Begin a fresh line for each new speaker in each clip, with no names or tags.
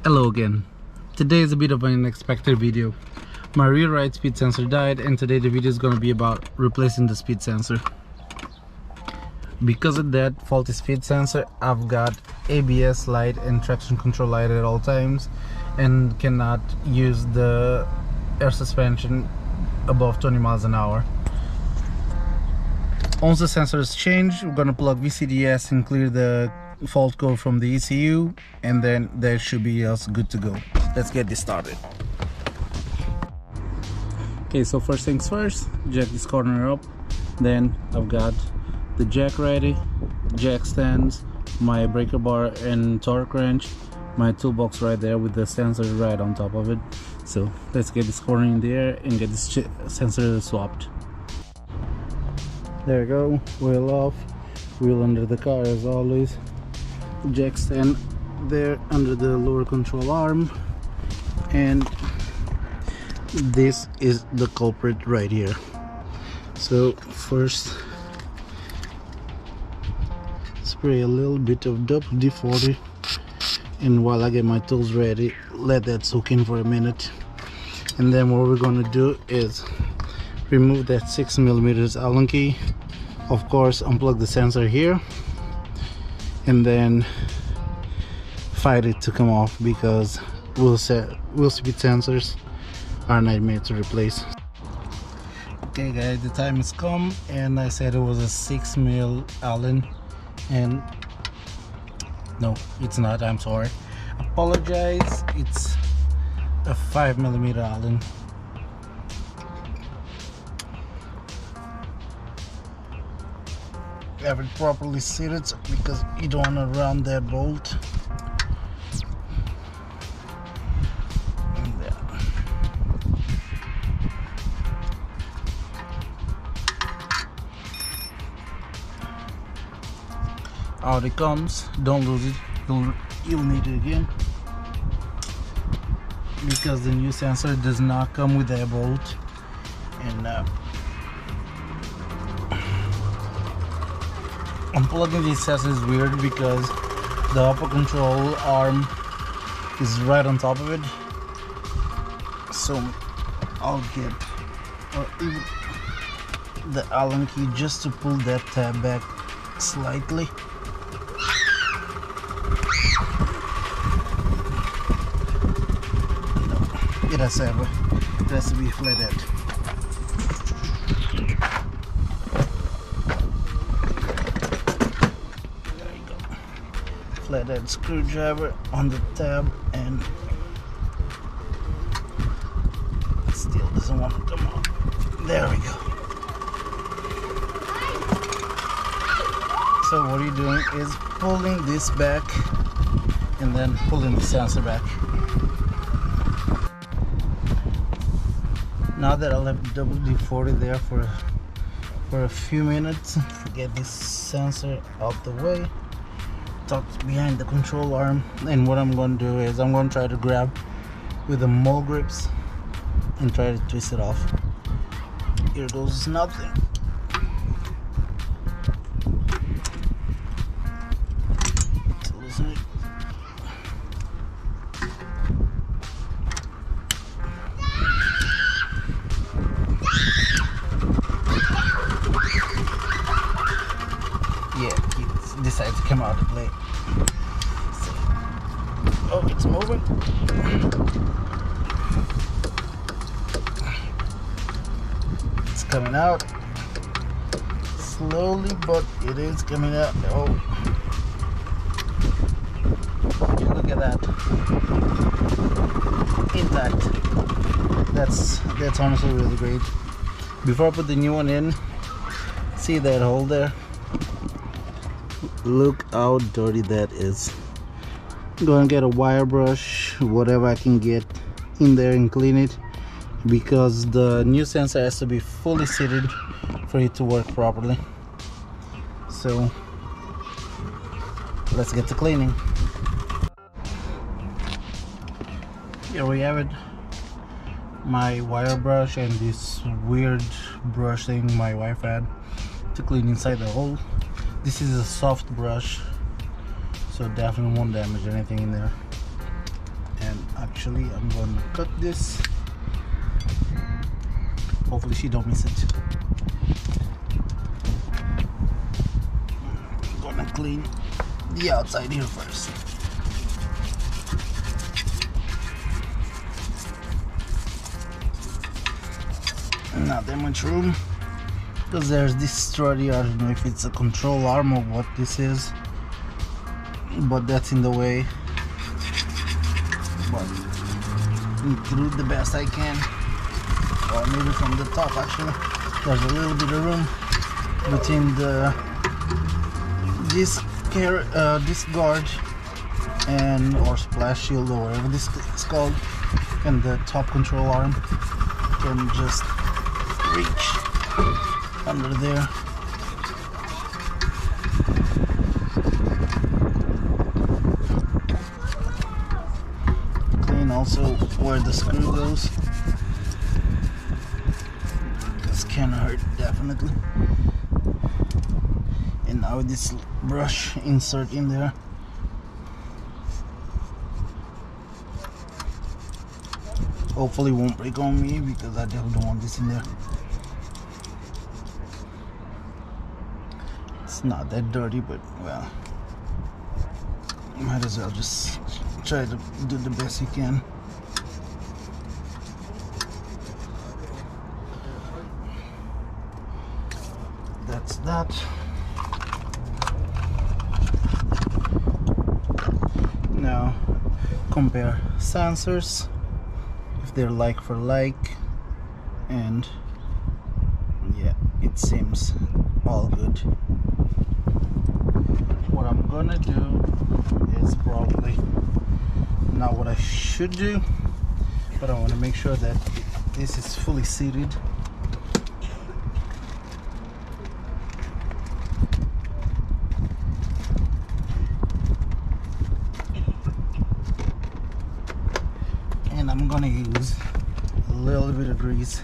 Hello again. Today is a bit of an unexpected video. My rear right speed sensor died, and today the video is going to be about replacing the speed sensor. Because of that faulty speed sensor, I've got ABS light and traction control light at all times and cannot use the air suspension above 20 miles an hour. Once the sensor is changed, we're going to plug VCDS and clear the fault code from the ECU, and then that should be us good to go. Let's get this started. Okay, so first things first, jack this corner up. Then I've got the jack ready, jack stands, my breaker bar and torque wrench, my toolbox right there with the sensor right on top of it. So let's get this corner in there and get this sensor swapped. There we go, wheel off, wheel under the car as always, jack stand there under the lower control arm, and this is the culprit right here. So first, spray a little bit of WD-40, and while I get my tools ready, let that soak in for a minute. And then what we're going to do is remove that 6mm Allen key, of course unplug the sensor here, and then fight it to come off, because wheel speed sensors are a nightmare to replace. Okay guys, the time has come, and I said it was a 6mm Allen, and no, it's not. I'm sorry, apologize, it's a 5mm Allen. Have it properly seated because you don't want to round that bolt. And there. Out it comes. Don't lose it. You'll need it again, because the new sensor does not come with that bolt. And unplugging these sensors is weird because the upper control arm is right on top of it. So I'll get even the Allen key just to pull that tab back slightly. No, it has to be flat edge. Flathead screwdriver on the tab, and it still doesn't want to come out. There we go. So what you're doing is pulling this back and then pulling the sensor back. Now that I'll have WD-40 there for a few minutes to get this sensor out the way, tucked behind the control arm, and what I'm going to do is I'm going to try to grab with the mole grips and try to twist it off. Here goes nothing. To loosen it. Yeah, it decided to come out to play. Oh, it's moving. It's coming out. Slowly, but it is coming out. Oh, look at that. Intact. That's honestly really great. Before I put the new one in, see that hole there? Look how dirty that is. I'm gonna get a wire brush, whatever I can get in there, and clean it, because the new sensor has to be fully seated for it to work properly. So let's get to cleaning. Here we have it, my wire brush and this weird brush thing my wife had to clean inside the hole. This is a soft brush, so definitely won't damage anything in there. Actually, I'm gonna cut this. Hopefully she don't miss it. I'm gonna clean the outside here first. Not that much room, because there's this sturdy, I don't know if it's a control arm or what this is, but that's in the way. But do the best I can. Or maybe from the top, actually there's a little bit of room between this guard and or splash shield or whatever this is called, and the top control arm can just reach under there. Clean also where the screw goes, because can hurt definitely. And now this brush insert in there. Hopefully won't break on me, because I definitely don't want this in there. It's not that dirty, but well, might as well just try to do the best you can. That's that. Now compare sensors, if they're like for like, and yeah, it seems all good. What I'm gonna do is probably not what I should do, but I want to make sure that this is fully seated. And I'm gonna use a little bit of grease,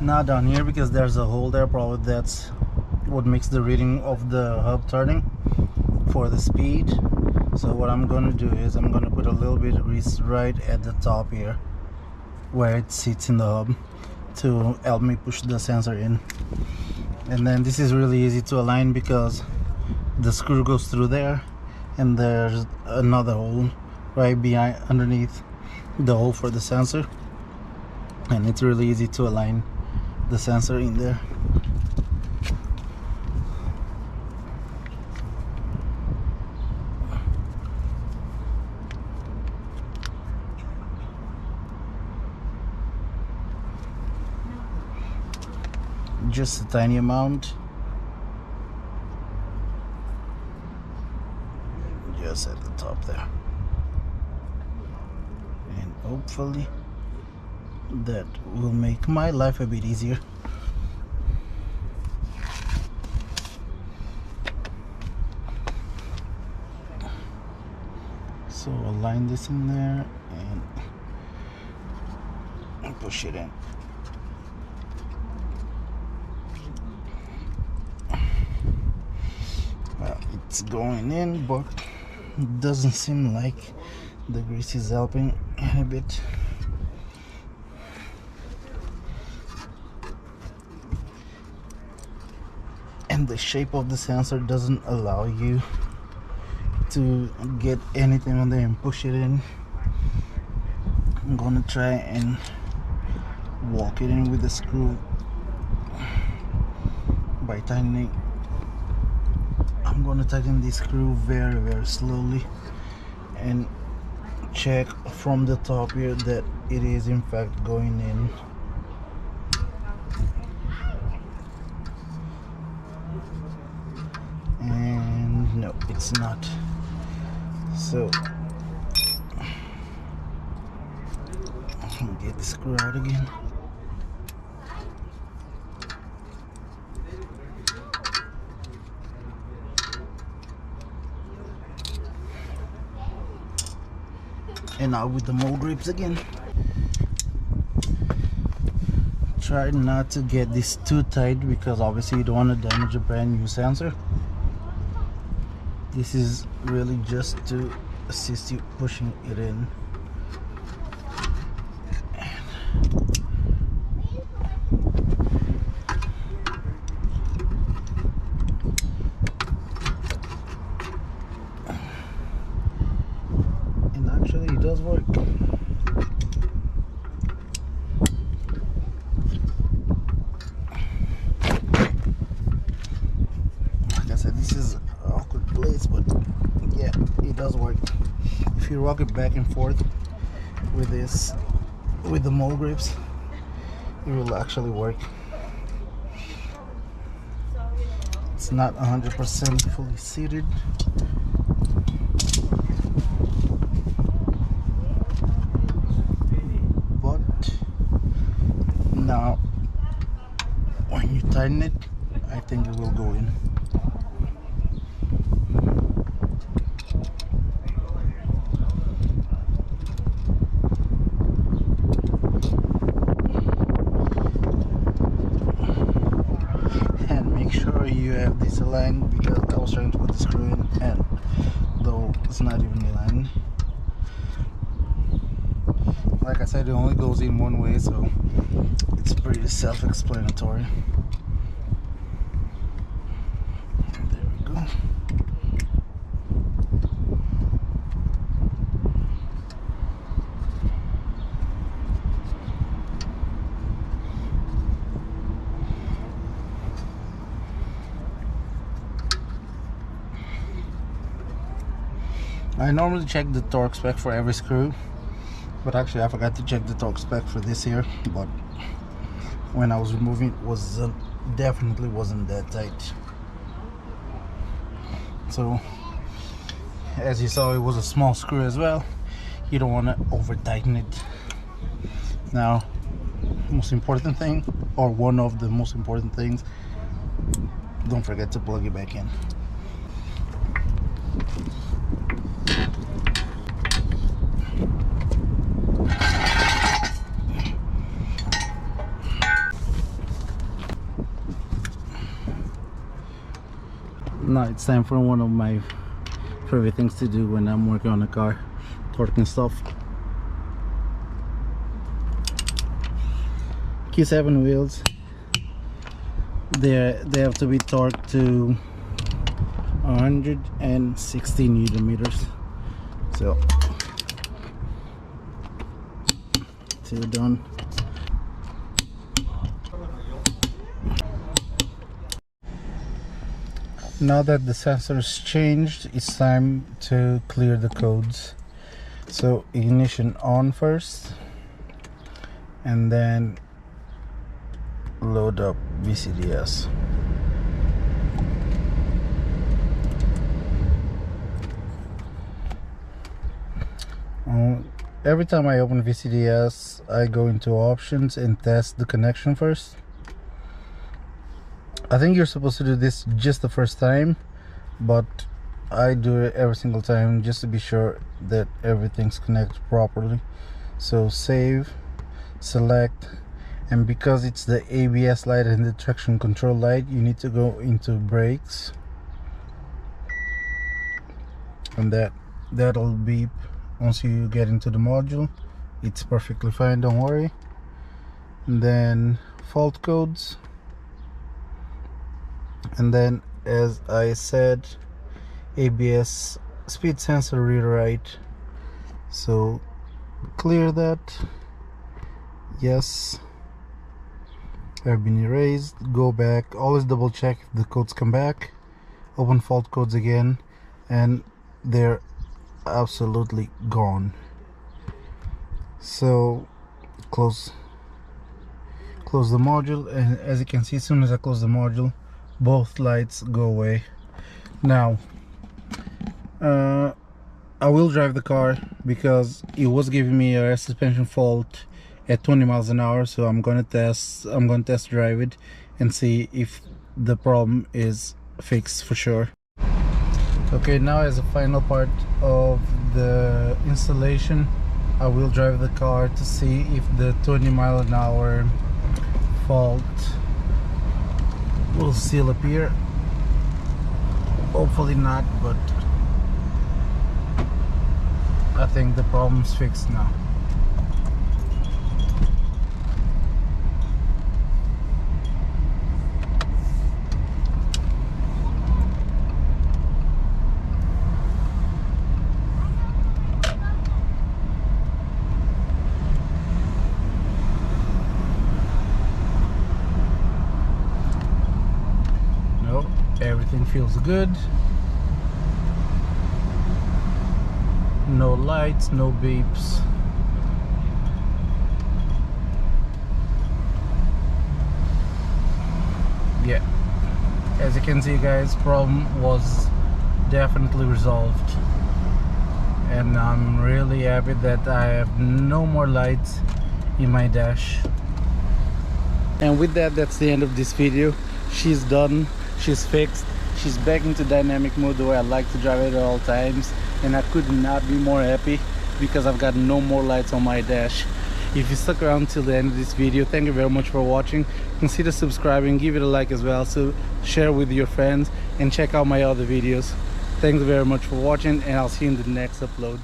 not down here because there's a hole there. Probably that's what makes the reading of the hub turning for the speed. So what I'm gonna do is I'm gonna put a little bit of grease right at the top here where it sits in the hub to help me push the sensor in. And then this is really easy to align because the screw goes through there, and there's another hole right behind underneath the hole for the sensor, and it's really easy to align the sensor in there. Just a tiny amount, just at the top there, and hopefully that will make my life a bit easier. So align this in there and push it in. Well, it's going in, but it doesn't seem like the grease is helping a bit. And the shape of the sensor doesn't allow you to get anything on there and push it in. I'm gonna try and walk it in with the screw by tightening. I'm gonna tighten this screw very, very slowly and check from the top here that it is in fact going in. And no, it's not. So get the screw out again. And now with the mold grips again. Try not to get this too tight, because obviously you don't want to damage a brand new sensor. This is really just to assist you pushing it in. And actually it does work. Like I said, this is an awkward place, but yeah, it does work. If you rock it back and forth with this, with the mole grips, it will actually work. It's not 100% fully seated. But now when you tighten it, I think it will go in. And make sure you have this aligned, because I was trying to put the screw in and though it's not even aligned. Like I said, it only goes in one way, so it's pretty self-explanatory. There we go. I normally check the torque spec for every screw, but actually I forgot to check the torque spec for this here. But when I was removing it, was definitely wasn't that tight. So as you saw, it was a small screw as well. You don't want to over tighten it. Now, most important thing, or one of the most important things, don't forget to plug it back in. Now it's time for one of my favorite things to do when I'm working on a car, torquing stuff. Q7 wheels, they have to be torqued to 160 Newton meters. So 2 done. Now that the sensor's changed, it's time to clear the codes. So ignition on first, and then load up VCDS. Every time I open VCDS, I go into options and test the connection first. I think you're supposed to do this just the first time, but I do it every single time just to be sure that everything's connected properly. So save, select, and because it's the ABS light and the traction control light, you need to go into brakes, and that'll beep once you get into the module. It's perfectly fine, don't worry. And then fault codes. And then, as I said, ABS speed sensor rewrite. So clear that. Yes, have been erased. Go back, always double check if the codes come back. Open fault codes again, and they're absolutely gone. So close the module, and as you can see, as soon as I close the module, both lights go away. Now I will drive the car because it was giving me a rear suspension fault at 20 miles an hour, so I'm gonna test drive it and see if the problem is fixed for sure. Okay, now as a final part of the installation, I will drive the car to see if the 20 mile an hour fault will still appear. Hopefully not, but I think the problem's fixed now. feels good. No lights, no beeps. Yeah, as you can see guys, problem was definitely resolved, and I'm really happy that I have no more lights in my dash. And with that, that's the end of this video. She's done, she's fixed, she's back into dynamic mode the way I like to drive it at all times, and I could not be more happy because I've got no more lights on my dash. If you stuck around till the end of this video, thank you very much for watching. Consider subscribing, give it a like as well, so share with your friends and check out my other videos. Thanks very much for watching, and I'll see you in the next upload.